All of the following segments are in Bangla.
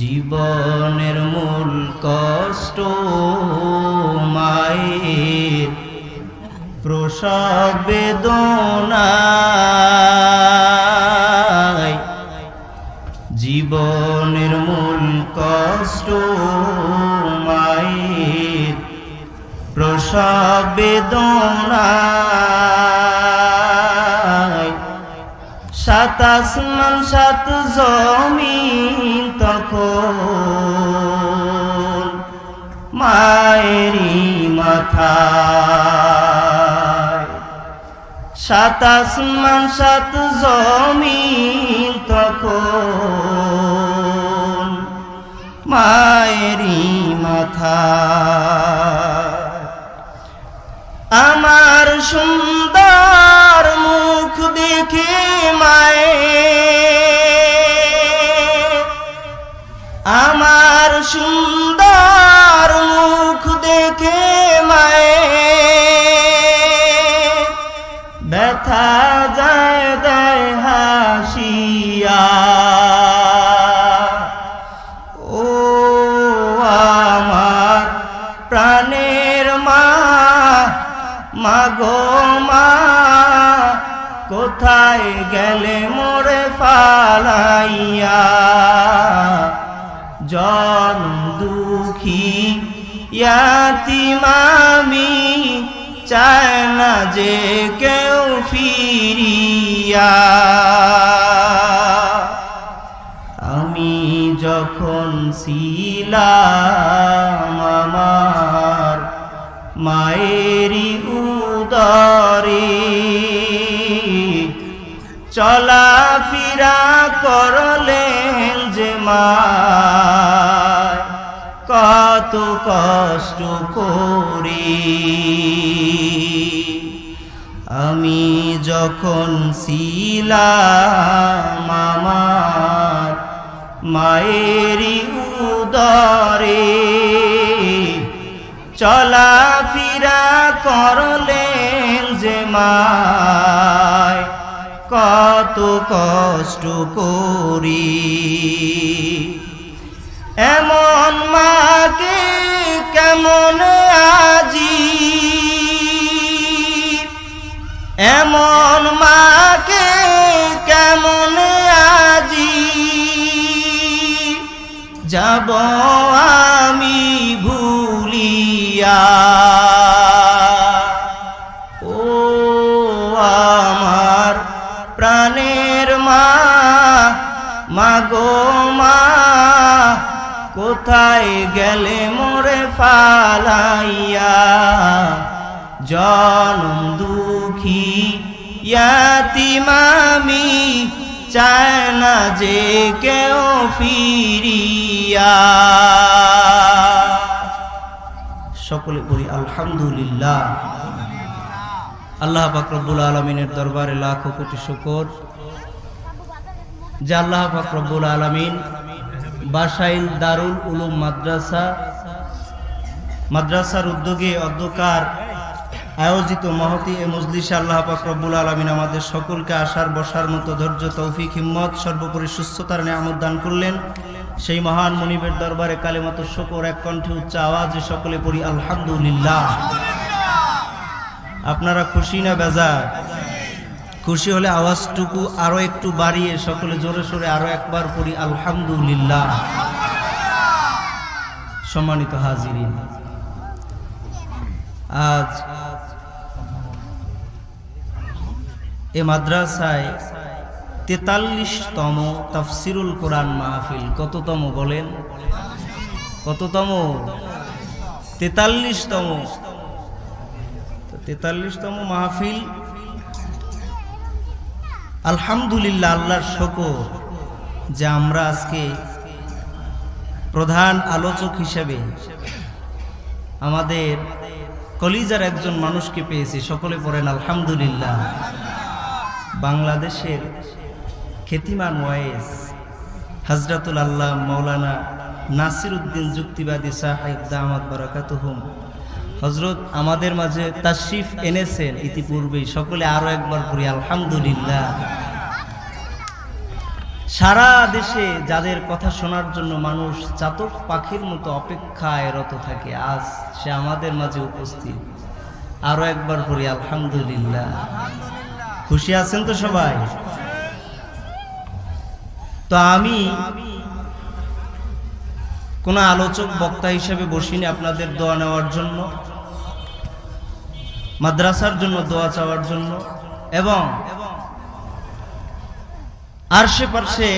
জীবনের মূল কষ্ট মায়ের প্রসব বেদনায়, জীবনের মূল কষ্ট মায়ের প্রসব বেদনায়। সাত আসমান সাত জমিন তখন মায়েরই মাথায়, সাত আসমান সাত জমিন তখন মায়েরই মাথায়। আমার সুন্দর মুখ দেখে মায়ের, আমার সুন্দর মুখ দেখে মায়ের ব্যথা যায় দেয় হাসিয়া। ও আমার প্রাণের মা, মাগো মা, কোথায় গেলে মোরে ফালাইয়া? জনম দুঃখী ইয়াতীম আমি, চায় না যে কেউ ফিরিয়া। আমি যখন ছিলাম আমার মায়েরই উদরে, চলাফেরা করলেন যে মা, কত কষ্ট করে। আমি যখন ছিলাম আমার মায়েরই উদরে, চলাফেরা করলেন যে মায়, কত কষ্ট করি। এমন মাকে কেমন আজি, এমন মাকে কেমন আজি যাব আমি ভুলিয়া। ও আমার প্রাণের মা, মাগো মা, কোথায় গেলে মোরে ফালাইয়া? জনম দুঃখী ইয়াতীম আমি, চায় না যে কেউ ফিরিয়া। সকলে পড়ি আলহামদুলিল্লাহ। আল্লাহ পাক রব্বুল আলামিনের দরবারে লাখো কোটি শুকর যে আল্লাহ পাক রব্বুল আলামিন বাসাইল দারুল উলুম মাদ্রাসার উদ্যোগে অধ্যকার আয়োজিত মহতি এ মজলিসে আল্লাহ পাক রব্বুল আলামিন আমাদের সকলকে আসার বসার মতো ধৈর্য, তৌফিক, হিম্মত, সর্বোপরি সুস্থতার নিয়ামত দান করলেন। সেই মহান মুনিবের দরবারে কালেমাত শুকর এক কণ্ঠে উচ্চ আওয়াজে সকলে পড়ি আলহামদুলিল্লাহ। আপনারা খুশি না বেজার? খুশি হলে আওয়াজটুকু আরো একটু বাড়িয়ে সকলে জোরে সোরে আরো একবার পড়ি আলহামদুলিল্লাহ। সম্মানিত হাজিরিন, আজ এ মাদ্রাসায় 43তম তাফসিরুল কোরআন মাহফিল। কততম বলেন? কততম? 43তম। 43তম মাহফিল। আলহামদুলিল্লাহ, আল্লাহর শুকর যে আমরা আজকে প্রধান আলোচক হিসেবে আমাদের কলিজার একজন মানুষকে পেয়েছি। সকলে পড়েন আলহামদুলিল্লাহ। বাংলাদেশের খ্যাতিমান ওয়াইজ হযরতুল আল্লাহ মাওলানা নাসিরউদ্দিন যুক্তিবাদী সাহেব দামাত বারাকাতুহুম হযরত আমাদের মাঝে তাশরিফ এনেছেন ইতিপূর্বেই। সকলে আরো একবার পড়ি আলহামদুলিল্লাহ। সারা দেশে যাদের কথা শোনার জন্য মানুষ চাতক পাখির মতো অপেক্ষায় রত থাকে, আজ সে আমাদের মাঝে উপস্থিত। আরো একবার পড়ি আলহামদুলিল্লাহ। খুশি আছেন তো সবাই? তো আমি কোন আলোচক বক্তা হিসেবে বসিনি আপনাদের দোয়া নেওয়ার জন্য, মাদ্রাসার জন্য দোয়া চাওয়ার জন্য, এবং আরশে পারশে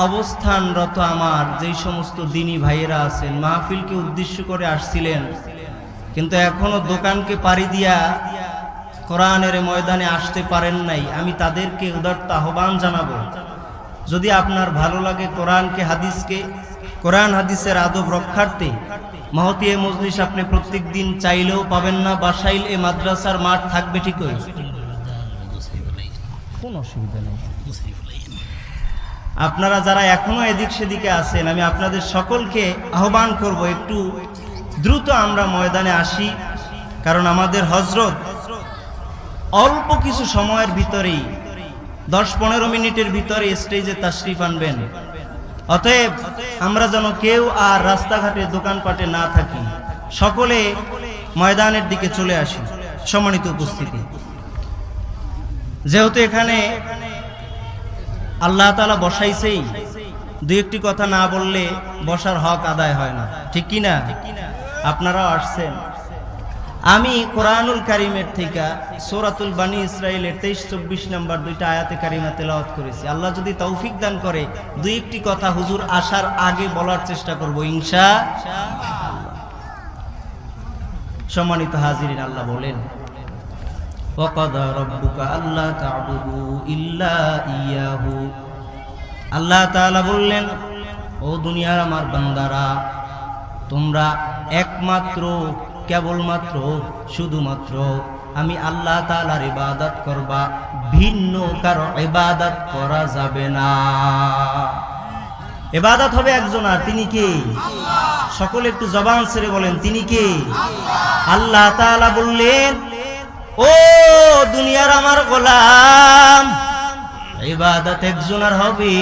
অবস্থানরত আমার যেই সমস্ত দিনী ভাইয়েরা আছেন, মাহফিলকে উদ্দেশ্য করে আসছিলেন কিন্তু এখনো দোকানকে পাড়ি দিয়া কোরআনের ময়দানে আসতে পারেন নাই, আমি তাদেরকে উদাত্ত আহ্বান জানাবো, যদি আপনার ভালো লাগে কোরআনকে, হাদিসকে, কোরআন হাদিসের আদব রক্ষার্থে মহতী এ মজলিস আপনি প্রত্যেক দিন চাইলেও পাবেন না। বাসাইল এ মাদ্রাসার মাঠ থাকবে ঠিকই, কোনো অসুবিধা নেই। আপনারা যারা এখনো এদিক সেদিকে আছেন, আমি আপনাদের সকলকে আহ্বান করব একটু দ্রুত আমরা ময়দানে আসি, কারণ আমাদের হযরত অল্প কিছু সময়ের ভিতরেই 10-15 মিনিটের ভিতরে স্টেজে তাশরিফ আনবেন। অতএব আমরা যেন কেউ আর রাস্তাঘাটে দোকানপাটে না থাকি, সকলে ময়দানের দিকে চলে আসি। সম্মানিত উপস্থিতি, যেহেতু এখানে আল্লাহ তাআলা বসাইছেই, দুই একটি কথা না বললে বসার হক আদায় হয় না, ঠিক কি না? আপনারাও আসছেন। আমি কোরআনুল কারীমের থেকে সূরাতুল বানী ইসরাঈলের 23-24 নম্বর দুইটা আয়াতে কারিমা তেলাওয়াত করেছি। আল্লাহ যদি তৌফিক দান করে দুই একটি কথা হুজুর আসার আগে বলার চেষ্টা করব ইনশাআল্লাহ। সম্মানিত হাজিরিন, আল্লাহ বলেন, ওয়াকাদা রাব্বুকা আল্লা তা'বুদু ইল্লা ইয়াহু। আল্লাহ তাআলা বললেন, ও দুনিয়ার আমার বান্দারা, তোমরা একমাত্র, কেবলমাত্র, শুধুমাত্র আমি আল্লাহ তাআলার ইবাদত করবা, ভিন্ন কারো ইবাদত করা যাবে না। ইবাদত হবে একজন, আর তিনি কে? সকলে একটু জবান ছেড়ে বলেন, তিনি কে? আল্লাহ তাআলা বললেন, ও দুনিয়ার আমার গোলাম, ইবাদত একজনের হবে,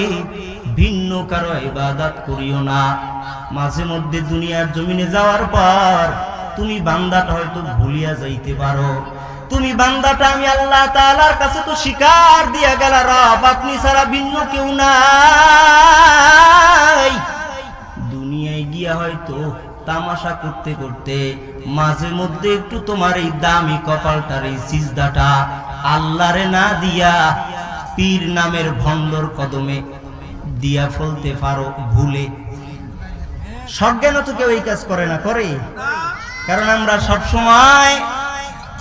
ভিন্ন কারো ইবাদত করিও না। মাঝে মধ্যে দুনিয়ার জমিনে যাওয়ার পর তুমি বান্দাটা হয়তো ভুলিয়া যাইতে পারো, তুমি বান্দাটা আমি আল্লাহ তাআলার কাছে তো স্বীকার দিয়া গেল, রব আপনি ছাড়া ভিন্ন কেউ নাই। দুনিয়ায় গিয়া হয়তো তামাশা করতে করতে মাঝে মধ্যে একটু তোমার এই দামি কপালটার এই সিজদাটা আল্লাহরে না দিয়া পীর নামের ভণ্ডর কদমে দিয়া ফেলতে পারো ভুলে। সজ্ঞান তো কেউ এই কাজ করে না, করে? কারণ আমরা সব সময়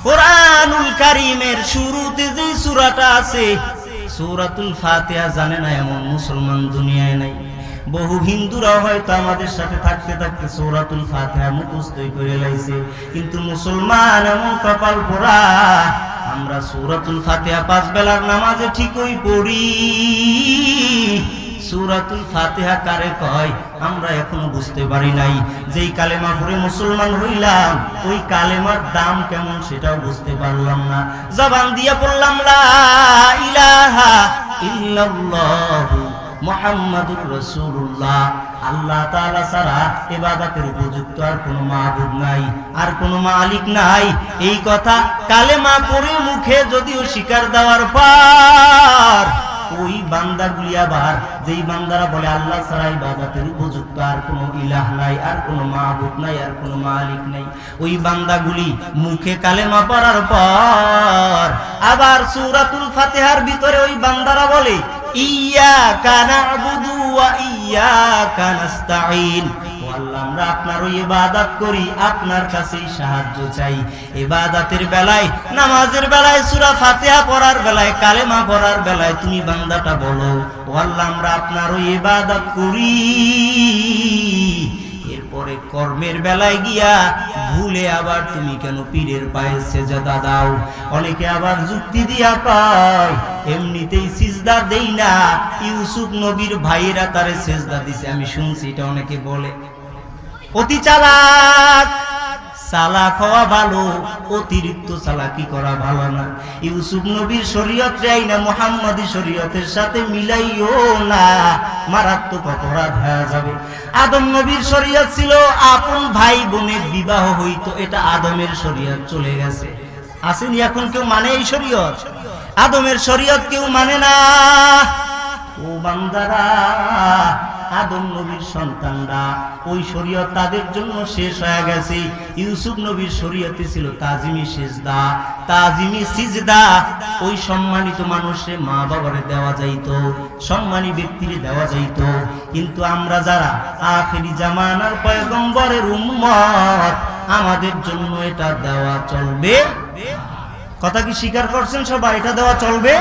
কোরআনুল কারীমের শুরুতে যে সূরাটা আছে সূরাতুল ফাতিহা জানে না এমন মুসলমান দুনিয়ায় নাই। বহু হিন্দুরা হয়তো আমাদের সাথে থাকতে থাকতে সূরাতুল ফাতিহা মুখস্থ করে লাইছে, কিন্তু মুসলমান এমন কপাল পোড়া, আমরা সূরাতুল ফাতিহা 5 বেলার নামাজে ঠিকই পড়ি। সূরাতুল ফাতিহা কারে কয় আমরা এখনো বুঝতে পারি নাই। যেই কালেমা পড়ে মুসলমান হইলাম, ওই কালেমার দাম কেমন সেটাও বুঝতে পারলাম না। জবান দিয়ে পড়লাম লা ইলাহা ইল্লাল্লাহু মুহাম্মাদুর রাসূলুল্লাহ, আল্লাহ তাআলা ছাড়া ইবাদতের উপযুক্ত আর কোনো মাবুদ নাই, আর কোনো মালিক নাই। এই কথা কালেমা পড়ে মুখে যদিও স্বীকার দেওয়ার পর ওই বান্দাগুলি আবার, যেই বান্দারা বলে আল্লাহ ছাড়া ইবাদতের উপযুক্ত আর কোনো ইলাহ নাই, আর কোনো মাবুদ নাই, আর কোনো মালিক নাই, ওই বান্দাগুলি মুখে কালেমা পড়ার পর আবার সূরাতুল ফাতিহার ভিতরে ওই বান্দারা বলে ইয়্যাকা না'বুদু ওয়া ইয়্যাকা নাস্তাঈন, আল্লাহ আমরা আপনার ইবাদত করি, আপনার কাছেই সাহায্য চাই। ইবাদতের বেলায়, নামাজের বেলায়, সূরা ফাতিহা পড়ার বেলায়, কালেমা পড়ার বেলায় তুমি বান্দাটা বলো ও আল্লাহ আমরা আপনার ইবাদত করি। এরপরে কর্মের বেলায় গিয়া ভুলে আবার তুমি কেন পীরের পায়ে সেজদা দাও? অনেকে আবার যুক্তি দিয়া কয় এমনিতেই সিজদা দেই না, ইউসুফ নবীর ভাইয়েরা তারে সেজদা দিছে। আমি শুনছি এটা অনেকে বলে, অতি চালাক। চালাক হওয়া ভালো, অতিরিক্ত চালাকি করা ভালো না। ইউসুফ নবীর শরীয়ত না মুহাম্মাদি শরীয়তের সাথে মিলাইও না, মারাত্মক অপরাধ হয়ে যাবে। আদম নবীর শরীয়ত ছিল আপন ভাই বোনের বিবাহ হইতো, এটা আদমের শরীয়ত চলে গেছে। আসেনি এখন কেউ মানে এই শরীয়ত? আদমের শরীয়ত কেউ মানে না। ও বান্দারা, আদম নবীর সন্তানরা, ওই শরীয়ত তাদের জন্য শেষ হয়ে গেছে। ইউসুফ নবীর শরীয়তে ছিল তাজিমি সিজদা, তাজিমি সিজদা। ওই সম্মানিত মানুষে মা বাবারে দেওয়া যাইতো, সম্মানী ব্যক্তিরে দেওয়া যাইতো। কিন্তু আমরা যারা আখেরি জামানার পয়গম্বরের উম্মত, আমাদের জন্য এটা দেওয়া চলবে? কথা কি স্বীকার করছেন সবাই? এটা দেওয়া চলবে?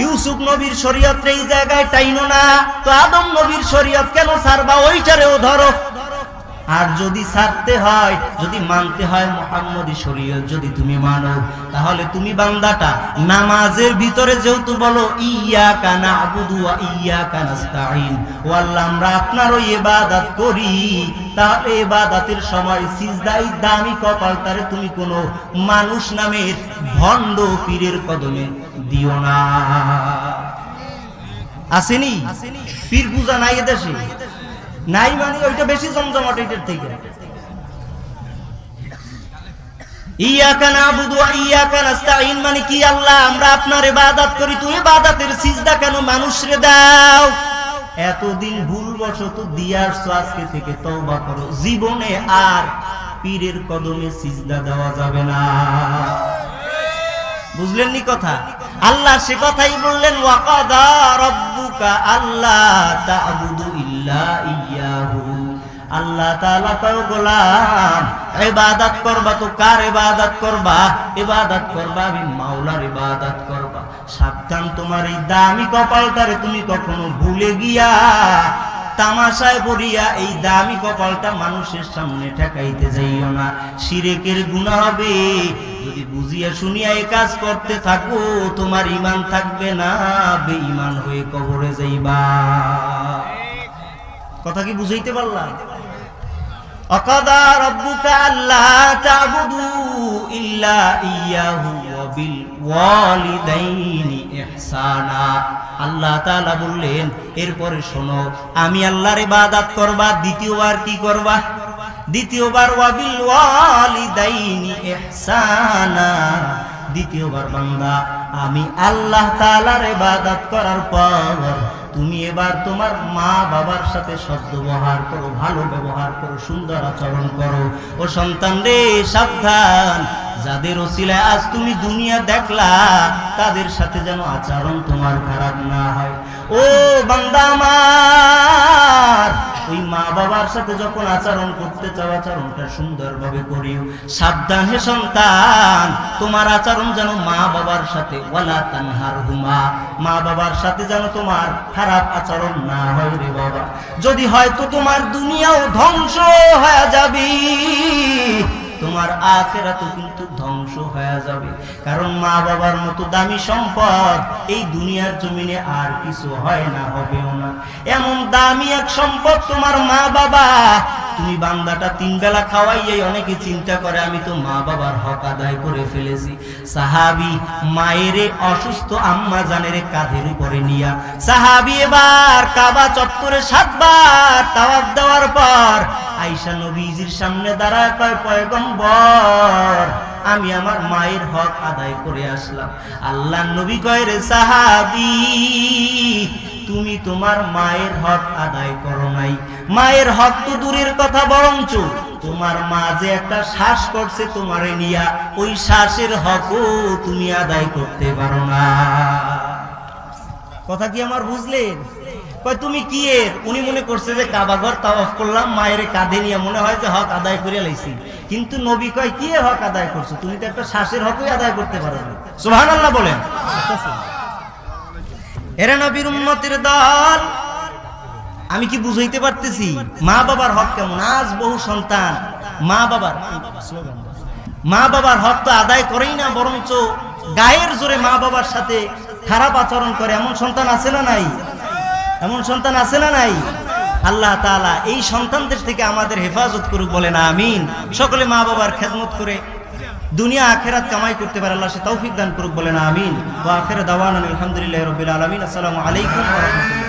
ইউসুফ নবীর শরীয়ত এই জায়গায় টাইনো না, তো আদম নবীর শরীয়ত কেন ছাড়বা? ওইটারেও ধরো। আর যদি ছাড়তে হয়, যদি মানতে হয় মুহাম্মদী শরীয়ত যদি তুমি মানো, তাহলে তুমি বান্দাটা নামাজের ভিতরে যেহেতু বলো ইয়্যাকা না'বুদু ওয়া ইয়্যাকা নাস্তাঈন, ও আল্লাহ আমরা আপনারও ইবাদত করি, তাহলে ইবাদতের সময় সিজদায় দামি কপালটারে তুমি কোনো মানুষ নামের ভণ্ড পীরের কদমে দিও না। আসেনি পীর পূজা নাই এদেশে? নাই মানে ওইটা বেশি জমজমাট এটার থেকে। ইয়্যাকা না'বুদু ওয়া ইয়্যাকা নাস্তাঈন মানে কি? আল্লাহ আমরা আপনার ইবাদত করি, তুই ইবাদতের সিজদা কেন মানুষরে দাও? এতদিন ভুলবশত দিয়ে আসছো, আজকে থেকে তওবা করো, জীবনে আর পীরের কদমে সিজদা দেওয়া যাবে না। বুঝলেন নি কথা? আল্লাহ সে কথাই বললেন, ওয়া কাদা রাব্বুকা আল্লা তা'বুদু ইল্লা ইয়্যাহু। আল্লাহ তাআলা কয় গোলাম ইবাদত করবা তো কার ইবাদত করবা? ইবাদত করবা আমি মাওলার ইবাদত করবা। সাবধান তোমার এই দামি কপালটারে তুমি কখনো ভুলে গিয়া তামাশায় পড়িয়া এই দামি কপালটা মানুষের সামনে ঠেকাইতে যাইও না। শিরকের গুনাহ হবে। যদি বুঝিয়া শুনিয়া এই কাজ করতে থাকো, তোমার ঈমান থাকবে না, বেঈমান হয়ে কবরে যাইবা। কথা কি বুঝাইতে পারলাম? আকাদা রাব্বুকা আল্লা তা'বুদু ইল্লা ইয়্যাহু ওয়া বিল ওয়ালিদাইনি ইহসানা। আল্লাহ তাআলা বললেন এরপরে শোনো, আমি আল্লাহর ইবাদত করবা, দ্বিতীয়বার কি করবা? দ্বিতীয়বার ওয়া বিল ওয়ালিদাইনি ইহসানা। দ্বিতীয়বার বান্দা আমি আল্লাহ তাআলার ইবাদত করার পর তুমি এবার তোমার মা বাবার সাথে সদ্ব্যবহার করো, ভালো ব্যবহার করো, সুন্দর আচরণ করো। ও সন্তান রে সাবধান, যাদের ওসিলায় আজ তুমি দুনিয়া দেখলা, তাদের সাথে যেন আচরণ তোমার খারাপ না হয়। ও বান্দা আমার, ওই মা বাবার সাথে যখন আচরণ করতে চাও, আচরণটা সুন্দরভাবে করিও। সাবধান হে সন্তান, তোমার আচরণ যেন মা বাবার সাথে ওয়ালা তানহারহুমা, মা বাবার সাথে যেন তোমার খারাপ আচরণ না হয় রে বাবা। যদি হয়তো তোমার দুনিয়াও ধ্বংস হয়ে যাবে, তোমার আখিরাতও কিন্তু ধ্বংস হয়ে যাবে। কারণ মা বাবার মতো দামি সম্পদ এই দুনিয়ার জমিনে আর কিছু হয় না, হবেও না। এমন দামি এক সম্পদ তোমার মা বাবা। তুমি বান্দাটা তিন বেলা খাওয়াইয়াই অনেকে চিন্তা করে আমি তো মা বাবার হক আদায় করে ফেলেছি। সাহাবী মায়েরে অসুস্থ আম্মা জানের কাঁধের উপরে নিয়া সাহাবী এবার কাবা চত্বরে 7 বার তাওয়াফ দেওয়ার পর আয়েশা নবীজির সামনে দাঁড়ায় কয়, পয়গম্বর আমি আমার মায়ের হক আদায় করে আসলাম। আল্লাহর নবী কয়, রে সাহাবী তুমি তোমার মায়ের হক আদায় করো নাই। মায়ের হক তো দূরের কথা, বরঞ্চ তোমার মা যে একটা শ্বাস করছে তোমারে নিয়া, ওই শ্বাসের হকও তুমি আদায় করতে পারো না। কথা কি আমার বুঝলেন? কয় তুমি কি এর? উনি মনে করছে যে কাবাঘর তাওয়াফ করলাম, মায়ের কাঁধে নিয়ে মনে হয় যে হক আদায় করে লাইছি। কিন্তু নবী কয় কি এর হক আদায় করছো? তুমি তো একটা শ্বাসের হকই আদায় করতে পারো না। সুবহানাল্লাহ বলেন। এরা নবীর উম্মতের দল, আমি কি বুঝাইতে পারতেছি মা বাবার হক কেমন? আজ বহু সন্তান মা বাবার হক তো আদায় করেই না, বরঞ্চ গায়ের জোরে মা বাবার সাথে খারাপ আচরণ করে। এমন সন্তান আছে না নাই? এমন সন্তান আছে না নাই? আল্লাহ তাআলা এই সন্তানদের থেকে আমাদের হেফাজত করুক, বলেন আমিন। সকলে মা বাবার খেদমত করে দুনিয়া আখেরাত কামাই করতে পারে আল্লাহ সে তৌফিক দান করুক, বলেন আমিন। ওয়া আখিরু দাওয়ানা আলহামদুলিল্লাহি রাব্বিল আলামিন। আসসালামু আলাইকুম ওয়া রাহমাতুল্লাহ।